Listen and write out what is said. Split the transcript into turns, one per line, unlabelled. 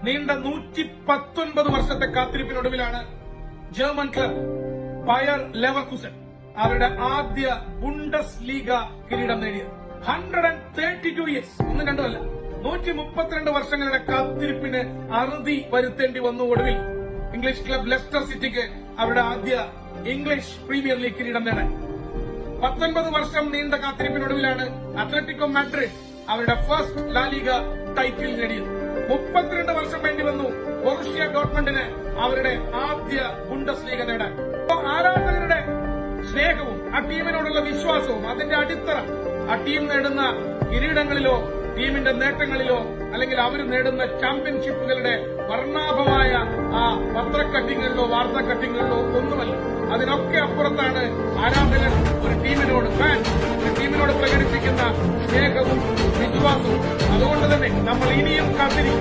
നീണ്ട 119 വർഷത്തെ കാത്തിരിപ്പിനൊടുവിലാണ് German club buyer Leverkusen അവരുടെ ആദ്യ ബുണ്ടസ് ലീഗ കിരീടം നേടിയത്. 132 ഇയേഴ്സ്, ഒന്നും രണ്ടുമല്ല, 132 വർഷങ്ങളുടെ കാത്തിരിപ്പിന് അറുതി വരുത്തേണ്ടി വന്നു. ഒടുവിൽ ഇംഗ്ലീഷ് ക്ലബ് ലെസ്റ്റർ സിറ്റിക്ക് അവരുടെ ആദ്യ ഇംഗ്ലീഷ് പ്രീമിയർ ലീഗ് കിരീടം നേടാൻ 19 വർഷം നീണ്ട കാത്തിരിപ്പിനൊടുവിലാണ് അത്ലറ്റിക്കോ മാഡ്രിഡ് അവരുടെ ഫസ്റ്റ് ലാ ലീഗ ടൈറ്റിൽ നേടിയത്. 32 വർഷം വേണ്ടി വന്നു ബൊറുഷ്യ ഡോർട്ട്മണ്ടിന് അവരുടെ ആദ്യ ബുണ്ടസ് ലീഗ നേടാൻ. ആരാധകരുടെ സ്നേഹവും ആ ടീമിനോടുള്ള വിശ്വാസവും അതിന്റെ അടിത്തറ ആ ടീം നേടുന്ന കിരീടങ്ങളിലോ ടീമിന്റെ നേട്ടങ്ങളിലോ അല്ലെങ്കിൽ അവർ നേടുന്ന ചാമ്പ്യൻഷിപ്പുകളുടെ വർണ്ണാഭമായ ആ പത്രക്കട്ടിങ്ങുകളിലോ വാർത്താ കട്ടിങ്ങുകളിലോ ഒന്നുമല്ല. അതിനൊക്കെ അപ്പുറത്താണ് ആരാധകർ ഒരു ടീമിനോട് പ്രകടിപ്പിക്കുന്ന സ്നേഹവും വിശ്വാസവും. അതുകൊണ്ട് തന്നെ നമ്മൾ ഇനിയും കാത്തിരിക്കും.